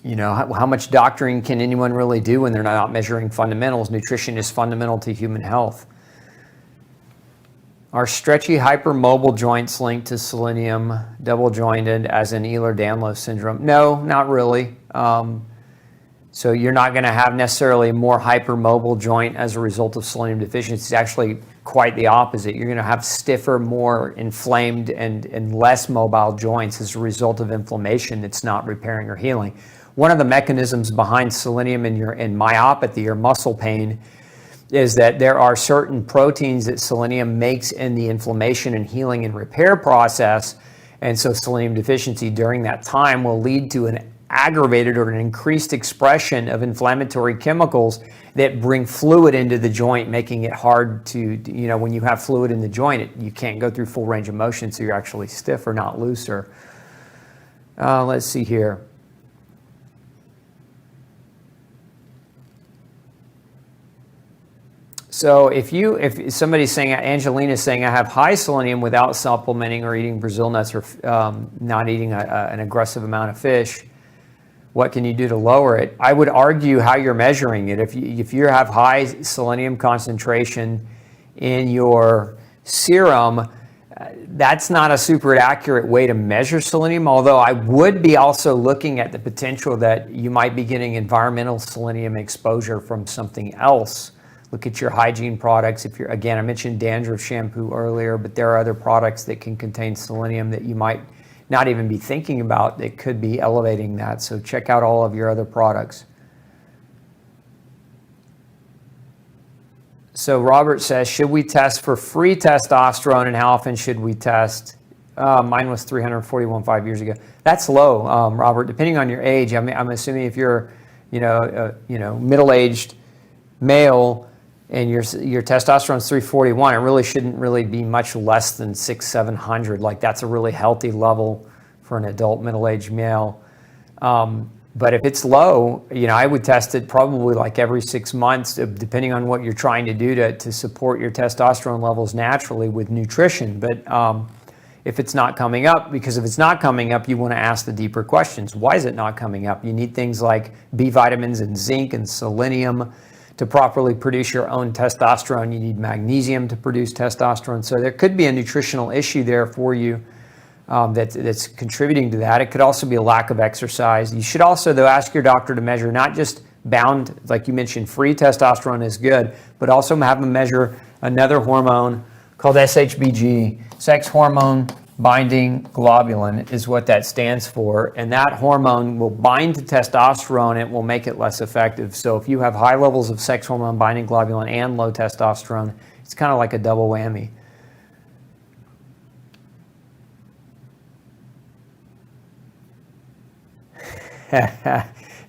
much doctoring can anyone really do when they're not measuring fundamentals? Nutrition is fundamental to human health. Are stretchy hypermobile joints linked to selenium double jointed as in Ehlers-Danlos syndrome? No, not really. So you're not going to have necessarily a more hypermobile joint as a result of selenium deficiency. It's actually quite the opposite. You're going to have stiffer, more inflamed, and less mobile joints as a result of inflammation that's not repairing or healing. One of the mechanisms behind selenium in myopathy or muscle pain is that there are certain proteins that selenium makes in the inflammation and healing and repair process. And so selenium deficiency during that time will lead to an aggravated or an increased expression of inflammatory chemicals that bring fluid into the joint, making it hard to, when you have fluid in the joint, you can't go through full range of motion, so you're actually stiffer, not looser. Let's see here. So if somebody's saying, Angelina's saying, I have high selenium without supplementing or eating Brazil nuts or not eating an aggressive amount of fish, what can you do to lower it? I would argue how you're measuring it. If you have high selenium concentration in your serum, that's not a super accurate way to measure selenium, although I would be also looking at the potential that you might be getting environmental selenium exposure from something else. Look at your hygiene products. Again, I mentioned dandruff shampoo earlier, but there are other products that can contain selenium that you might not even be thinking about that could be elevating that. So check out all of your other products. So Robert says, should we test for free testosterone and how often should we test? Mine was 341 5 years ago. That's low, Robert, depending on your age. I'm assuming if you're, middle-aged male, and your testosterone is 341, it really shouldn't really be much less than 600-700. Like that's a really healthy level for an adult middle-aged male. But if it's low, I would test it probably like every 6 months, depending on what you're trying to do to support your testosterone levels naturally with nutrition. But if it's not coming up, because if it's not coming up, you want to ask the deeper questions. Why is it not coming up? You need things like B vitamins and zinc and selenium to properly produce your own testosterone. You need magnesium to produce testosterone. So there could be a nutritional issue there for you that's contributing to that. It could also be a lack of exercise. You should also, though, ask your doctor to measure not just bound, like you mentioned, free testosterone is good, but also have them measure another hormone called SHBG, sex hormone binding globulin is what that stands for. And that hormone will bind to testosterone. It will make it less effective. So if you have high levels of sex hormone binding globulin and low testosterone, it's kind of like a double whammy.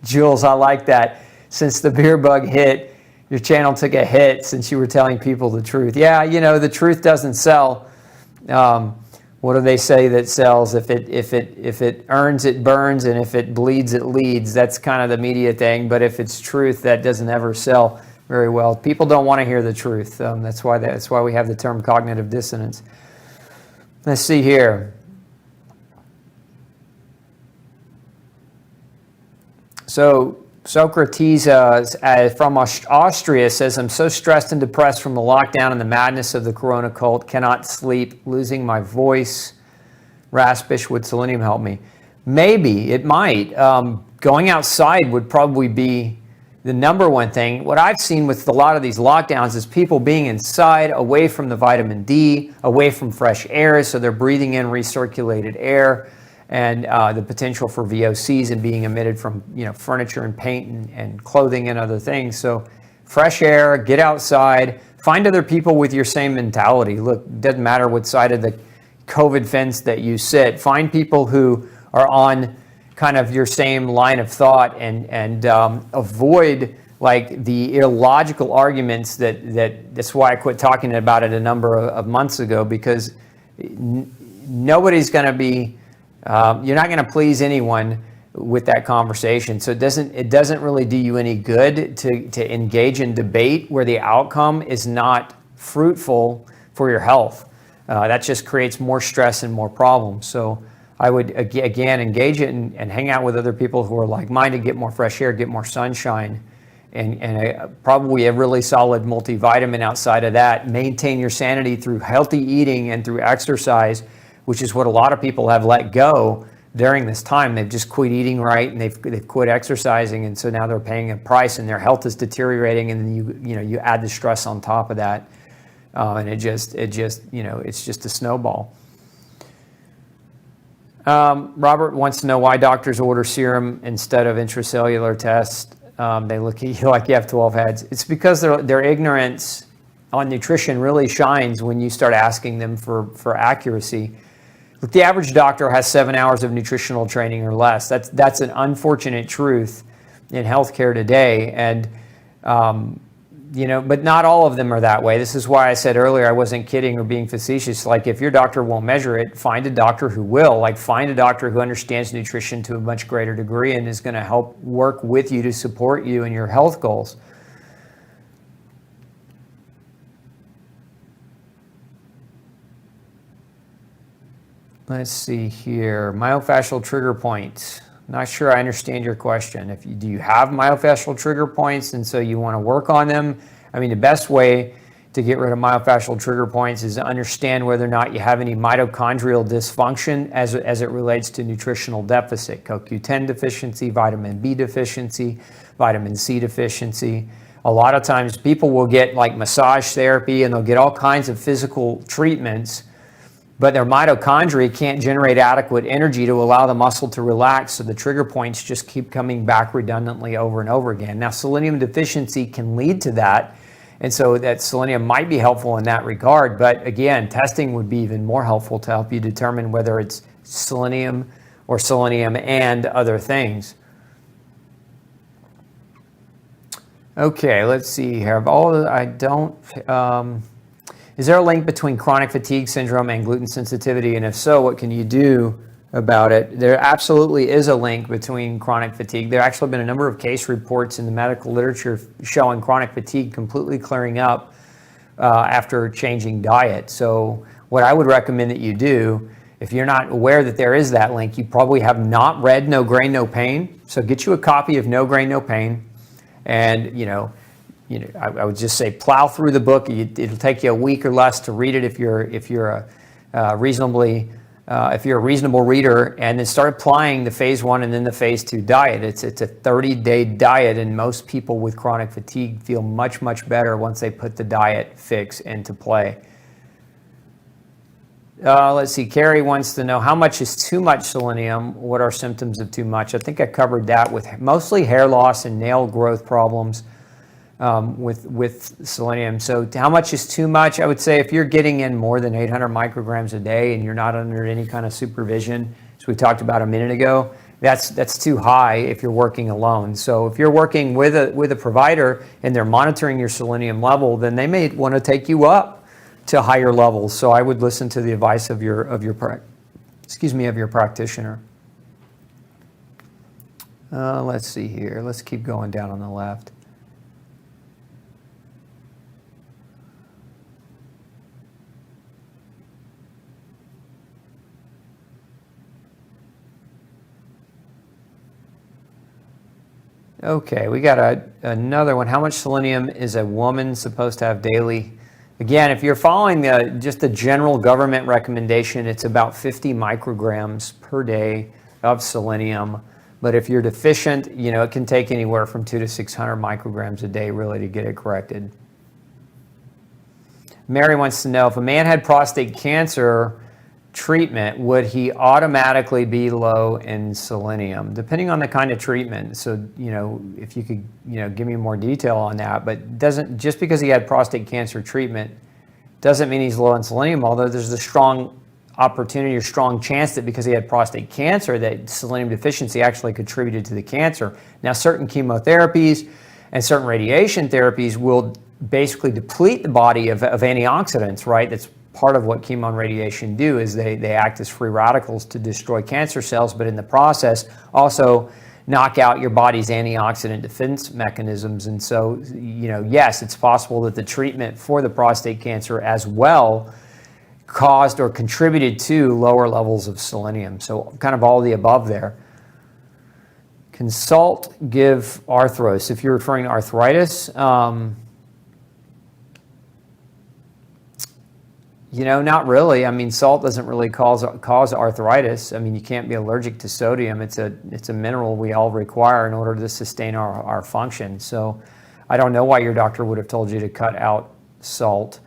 Jules, I like that. Since the beer bug hit, your channel took a hit since you were telling people the truth. Yeah, the truth doesn't sell. What do they say that sells? If it earns, it burns, and if it bleeds, it leads. That's kind of the media thing. But if it's truth, that doesn't ever sell very well. People don't want to hear the truth. That's why we have the term cognitive dissonance. Let's see here. So Socrates from Austria says, I'm so stressed and depressed from the lockdown and the madness of the corona cult, cannot sleep, losing my voice, raspish, would selenium help me? Maybe, it might. Going outside would probably be the number one thing. What I've seen with a lot of these lockdowns is people being inside, away from the vitamin D, away from fresh air, so they're breathing in recirculated air. and the potential for VOCs and being emitted from furniture and paint and clothing and other things. So fresh air, get outside, find other people with your same mentality. Look, it doesn't matter what side of the COVID fence that you sit. Find people who are on kind of your same line of thought, and avoid like the illogical arguments that's why I quit talking about it a number of months ago, because nobody's going to be, you're not going to please anyone with that conversation. So it doesn't really do you any good to engage in debate where the outcome is not fruitful for your health. That just creates more stress and more problems. So I would, again, engage it and hang out with other people who are like-minded, get more fresh air, get more sunshine, and probably a really solid multivitamin outside of that. Maintain your sanity through healthy eating and through exercise, which is what a lot of people have let go during this time. They've just quit eating right, and they've quit exercising, and so now they're paying a price, and their health is deteriorating, and then you add the stress on top of that, and it's just a snowball. Robert wants to know why doctors order serum instead of intracellular tests. They look at you like you have 12 heads. It's because their ignorance on nutrition really shines when you start asking them for accuracy. Look, the average doctor has 7 hours of nutritional training or less. That's an unfortunate truth in healthcare today, and but not all of them are that way. This is why I said earlier I wasn't kidding or being facetious. Like, if your doctor won't measure it, find a doctor who will. Like, find a doctor who understands nutrition to a much greater degree and is going to help work with you to support you in your health goals. Let's see here. Myofascial trigger points. Not sure I understand your question. Do you have myofascial trigger points and so you want to work on them? I mean, the best way to get rid of myofascial trigger points is to understand whether or not you have any mitochondrial dysfunction as it relates to nutritional deficit. CoQ10 deficiency, vitamin B deficiency, vitamin C deficiency. A lot of times people will get like massage therapy and they'll get all kinds of physical treatments, but their mitochondria can't generate adequate energy to allow the muscle to relax, so the trigger points just keep coming back redundantly over and over again. Now, selenium deficiency can lead to that, and so that selenium might be helpful in that regard, but again, testing would be even more helpful to help you determine whether it's selenium or selenium and other things. Okay, let's see here. Is there a link between chronic fatigue syndrome and gluten sensitivity? And if so, what can you do about it? There absolutely is a link between chronic fatigue. There actually have been a number of case reports in the medical literature showing chronic fatigue completely clearing up after changing diet. So what I would recommend that you do, if you're not aware that there is that link, you probably have not read No Grain, No Pain. So get you a copy of No Grain, No Pain, and I would just say plow through the book. It'll take you a week or less to read it if you're a reasonable reader, and then start applying the phase 1 and then the phase 2 diet. It's a 30-day diet, and most people with chronic fatigue feel much, much better once they put the diet fix into play. Let's see. Carrie wants to know, how much is too much selenium? What are symptoms of too much? I think I covered that with mostly hair loss and nail growth problems. With selenium. So how much is too much? I would say if you're getting in more than 800 micrograms a day and you're not under any kind of supervision, as we talked about a minute ago, that's too high if you're working alone. So if you're working with a provider and they're monitoring your selenium level, then they may want to take you up to higher levels. So I would listen to the advice of your practitioner. Let's see here. Let's keep going down on the left. Okay, we got another one. How much selenium is a woman supposed to have daily? Again, if you're following just the general government recommendation, it's about 50 micrograms per day of selenium. But if you're deficient, it can take anywhere from 200 to 600 micrograms a day really to get it corrected. Mary wants to know, if a man had prostate cancer, treatment, would he automatically be low in selenium? Depending on the kind of treatment. So, if you could, give me more detail on that. But just because he had prostate cancer treatment doesn't mean he's low in selenium, although there's a strong opportunity or strong chance that because he had prostate cancer that selenium deficiency actually contributed to the cancer. Now, certain chemotherapies and certain radiation therapies will basically deplete the body of antioxidants, right? That's part of what chemo and radiation do, is they act as free radicals to destroy cancer cells, but in the process also knock out your body's antioxidant defense mechanisms. And so, yes, it's possible that the treatment for the prostate cancer as well caused or contributed to lower levels of selenium. So kind of all the above there. Can salt give arthros? If you're referring to arthritis, not really. I mean, salt doesn't really cause arthritis. I mean, you can't be allergic to sodium. It's a mineral we all require in order to sustain our function. So I don't know why your doctor would have told you to cut out salt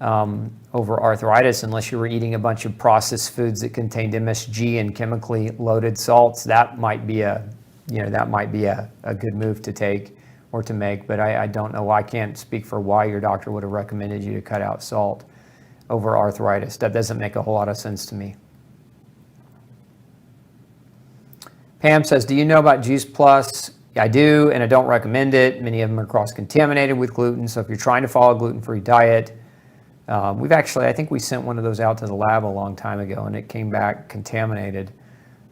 over arthritis, unless you were eating a bunch of processed foods that contained MSG and chemically loaded salts. That might be a good move to take or to make, but I don't know. I can't speak for why your doctor would have recommended you to cut out salt over arthritis. That doesn't make a whole lot of sense to me. Pam says, do you know about Juice Plus? I do, and I don't recommend it. Many of them are cross-contaminated with gluten, so if you're trying to follow a gluten-free diet, I think we sent one of those out to the lab a long time ago, and it came back contaminated.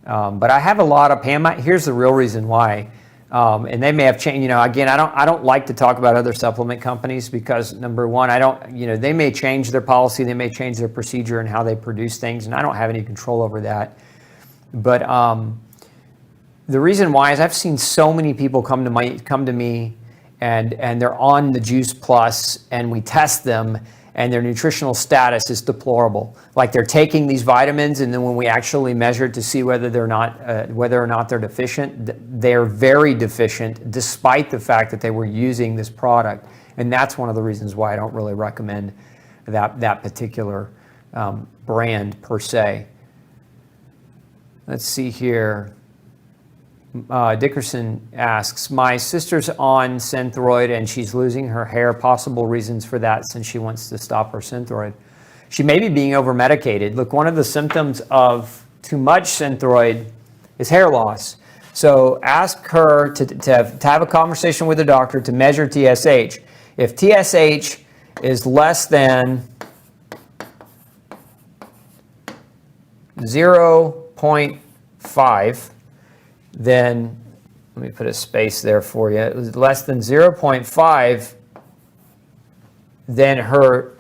But I have a lot of, Pam, here's the real reason why. And they may have changed, again, I don't like to talk about other supplement companies because, number one, they may change their policy, they may change their procedure and how they produce things, and I don't have any control over that. But the reason why is I've seen so many people come to me and they're on the Juice Plus, and we test them, and their nutritional status is deplorable. Like they're taking these vitamins, and then when we actually measure to see whether or not they're deficient, they're very deficient, despite the fact that they were using this product. And that's one of the reasons why I don't really recommend that particular brand per se. Let's see here. Dickerson asks, my sister's on Synthroid and she's losing her hair. Possible reasons for that, since she wants to stop her Synthroid. She may be being over-medicated. Look, one of the symptoms of too much Synthroid is hair loss. So ask her to have a conversation with the doctor to measure TSH. If TSH is less than 0.5, then let me put a space there for you. It was less than 0.5, then her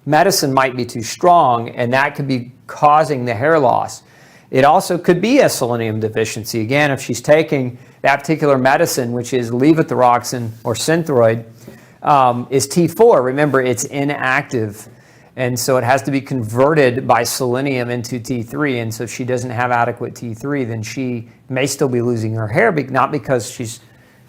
medicine might be too strong, and that could be causing the hair loss. It also could be a selenium deficiency. Again, if she's taking that particular medicine, which is levothyroxine or Synthroid, is T4. Remember, it's inactive. And so it has to be converted by selenium into T3. And so if she doesn't have adequate T3, then she may still be losing her hair, not because she's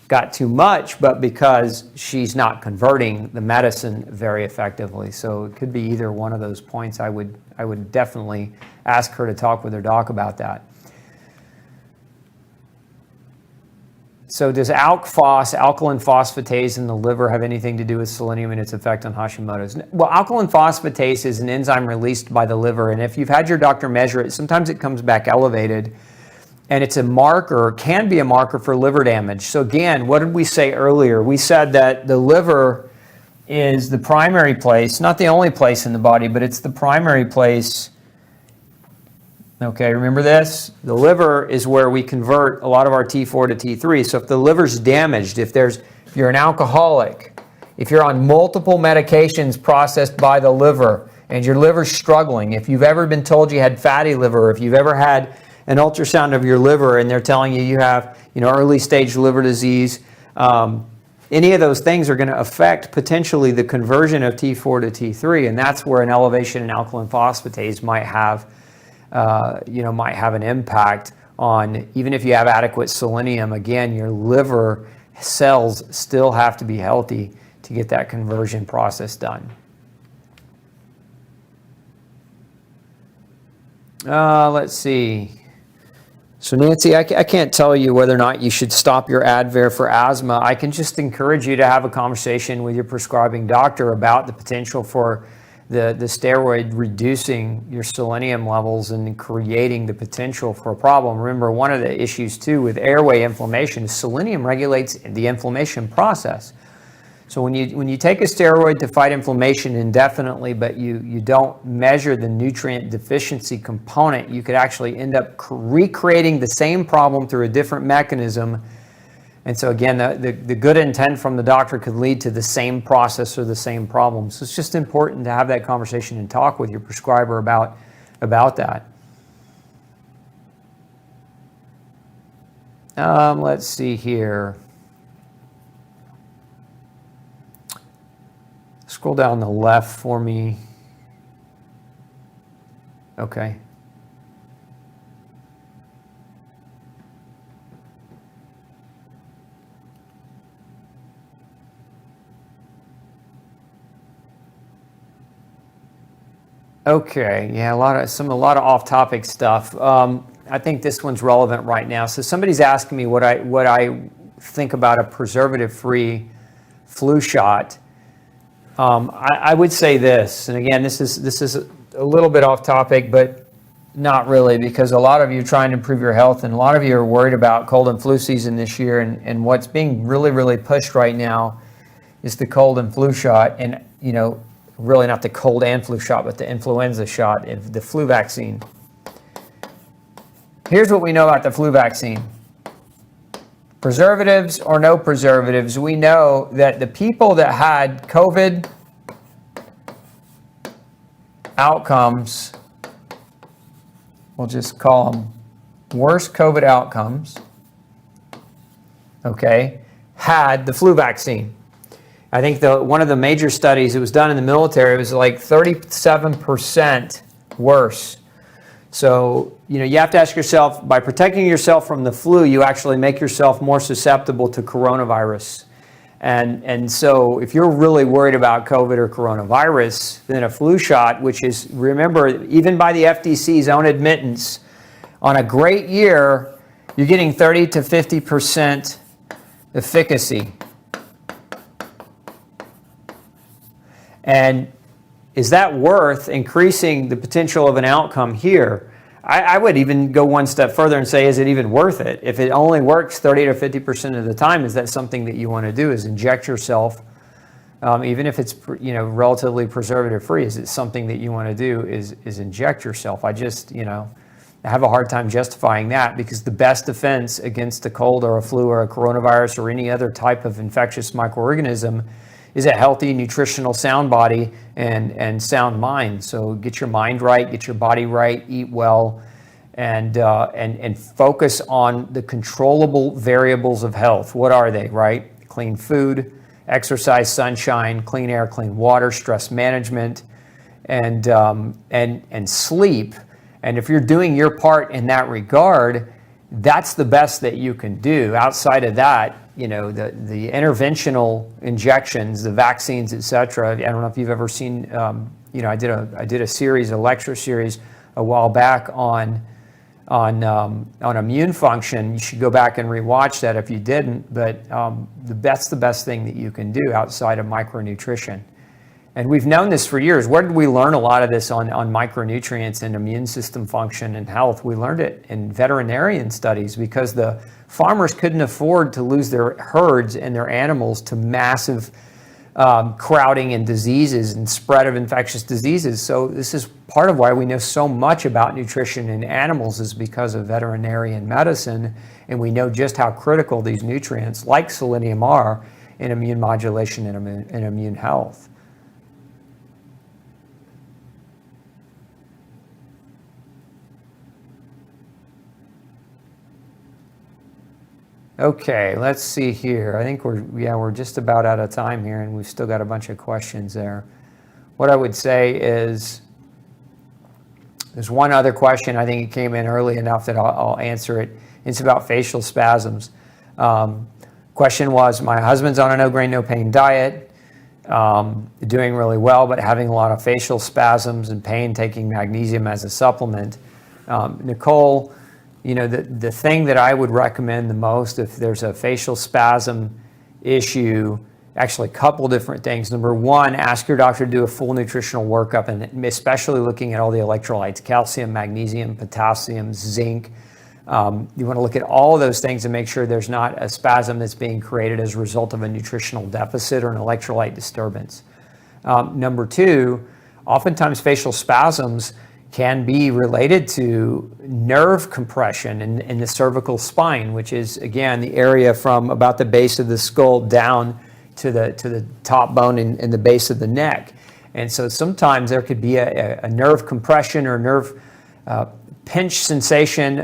got too much, but because she's not converting the medicine very effectively. So it could be either one of those points. I would definitely ask her to talk with her doc about that. So does alkaline phosphatase in the liver, have anything to do with selenium and its effect on Hashimoto's? Well, alkaline phosphatase is an enzyme released by the liver, and if you've had your doctor measure it, sometimes it comes back elevated, and it's a marker, can be a marker for liver damage. So again, what did we say earlier? We said that the liver is the primary place, not the only place in the body, but it's the primary place. Okay, remember this? The liver is where we convert a lot of our T4 to T3. So if the liver's damaged, if you're an alcoholic, if you're on multiple medications processed by the liver and your liver's struggling, if you've ever been told you had fatty liver, if you've ever had an ultrasound of your liver and they're telling you have early stage liver disease, any of those things are going to affect potentially the conversion of T4 to T3, and that's where an elevation in alkaline phosphatase might have an impact on, even if you have adequate selenium, again, your liver cells still have to be healthy to get that conversion process done. Let's see. So Nancy, I can't tell you whether or not you should stop your Advair for asthma. I can just encourage you to have a conversation with your prescribing doctor about the potential for the steroid reducing your selenium levels and creating the potential for a problem. Remember, one of the issues too with airway inflammation is selenium regulates the inflammation process. So when you take a steroid to fight inflammation indefinitely, but you don't measure the nutrient deficiency component, you could actually end up recreating the same problem through a different mechanism. And so again, the good intent from the doctor could lead to the same process or the same problem. So it's just important to have that conversation and talk with your prescriber about that. Let's see here. Scroll down the left for me. Okay. Okay, yeah, a lot of off-topic stuff. I think this one's relevant right now. So somebody's asking me what I think about a preservative-free flu shot. I would say this, and again, this is a little bit off topic, but not really, because a lot of you are trying to improve your health, and a lot of you are worried about cold and flu season this year, and what's being really, really pushed right now is the cold and flu shot, and really not the cold and flu shot, but the influenza shot, the flu vaccine. Here's what we know about the flu vaccine. Preservatives or no preservatives, we know that the people that had COVID outcomes, we'll just call them worse COVID outcomes, okay, had the flu vaccine. I think one of the major studies that was done in the military was like 37% worse. So, you have to ask yourself, by protecting yourself from the flu, you actually make yourself more susceptible to coronavirus. And so if you're really worried about COVID or coronavirus, then a flu shot, which is, remember, even by the FDC's own admittance, on a great year, you're getting 30 to 50% efficacy. And is that worth increasing the potential of an outcome here? I would even go one step further and say, is it even worth it? If it only works 30 to 50% of the time, is that something that you want to do? Is inject yourself, even if it's relatively preservative free? Is it something that you want to do? Is inject yourself? I just I have a hard time justifying that, because the best defense against a cold or a flu or a coronavirus or any other type of infectious microorganism is a healthy, nutritional, sound body and sound mind. So get your mind right, get your body right, eat well, and focus on the controllable variables of health. What are they, right? Clean food, exercise, sunshine, clean air, clean water, stress management, and sleep. And if you're doing your part in that regard, that's the best that you can do. Outside of that, the interventional injections, the vaccines, etc. I don't know if you've ever seen, I did a lecture series a while back on immune function. You should go back and rewatch that if you didn't. But that's the best thing that you can do outside of micronutrition. And we've known this for years. Where did we learn a lot of this on micronutrients and immune system function and health? We learned it in veterinarian studies, because the farmers couldn't afford to lose their herds and their animals to massive crowding and diseases and spread of infectious diseases. So this is part of why we know so much about nutrition in animals, is because of veterinarian medicine, and we know just how critical these nutrients like selenium are in immune modulation and immune health. Okay, let's see here. I think we're just about out of time here, and we've still got a bunch of questions there. What I would say is, there's one other question. I think it came in early enough that I'll answer it. It's about facial spasms. Question was, my husband's on a no grain, no pain diet, doing really well, but having a lot of facial spasms and pain, taking magnesium as a supplement. Nicole, the thing that I would recommend the most if there's a facial spasm issue, actually a couple different things. Number one, ask your doctor to do a full nutritional workup, and especially looking at all the electrolytes, calcium, magnesium, potassium, zinc. You want to look at all of those things and make sure there's not a spasm that's being created as a result of a nutritional deficit or an electrolyte disturbance. Number two, oftentimes facial spasms can be related to nerve compression in the cervical spine, which is, again, the area from about the base of the skull down to the top bone in the base of the neck. And so sometimes there could be a nerve compression or nerve pinch sensation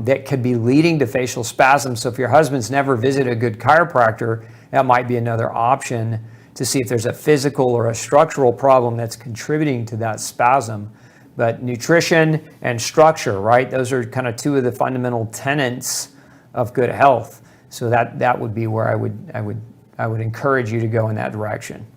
that could be leading to facial spasms. So if your husband's never visited a good chiropractor, that might be another option to see if there's a physical or a structural problem that's contributing to that spasm. But nutrition and structure, right? Those are kind of two of the fundamental tenets of good health. So that would be where I would encourage you to go in that direction.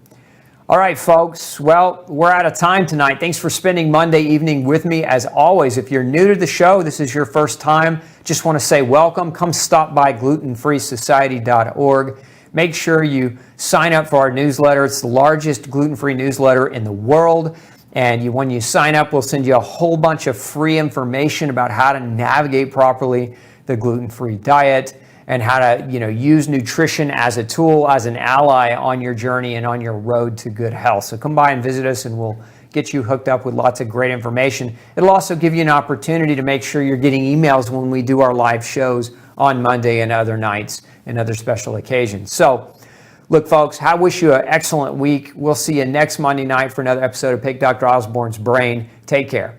All right, folks. Well, we're out of time tonight. Thanks for spending Monday evening with me. As always, if you're new to the show, this is your first time, just want to say welcome. Come stop by glutenfreesociety.org. Make sure you sign up for our newsletter. It's the largest gluten-free newsletter in the world. And when you sign up, we'll send you a whole bunch of free information about how to navigate properly the gluten-free diet and how to use nutrition as a tool, as an ally on your journey and on your road to good health. So come by and visit us and we'll get you hooked up with lots of great information. It'll also give you an opportunity to make sure you're getting emails when we do our live shows on Monday and other nights and other special occasions. So look, folks, I wish you an excellent week. We'll see you next Monday night for another episode of Pick Dr. Osborne's Brain. Take care.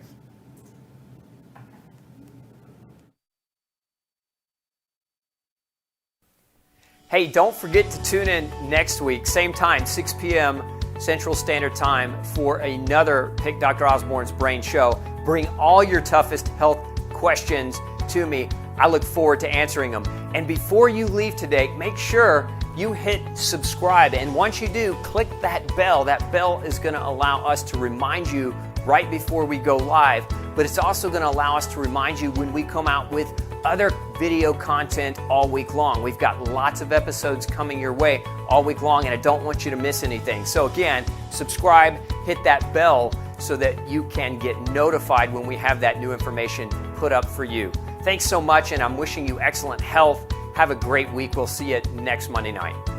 Hey, don't forget to tune in next week, same time, 6 p.m. Central Standard Time for another Pick Dr. Osborne's Brain show. Bring all your toughest health questions to me. I look forward to answering them. And before you leave today, make sure you hit subscribe. And once you do, click that bell. That bell is going to allow us to remind you right before we go live. But it's also going to allow us to remind you when we come out with other video content all week long. We've got lots of episodes coming your way all week long, and I don't want you to miss anything. So again, subscribe, hit that bell so that you can get notified when we have that new information put up for you. Thanks so much, and I'm wishing you excellent health. Have a great week. We'll see you next Monday night.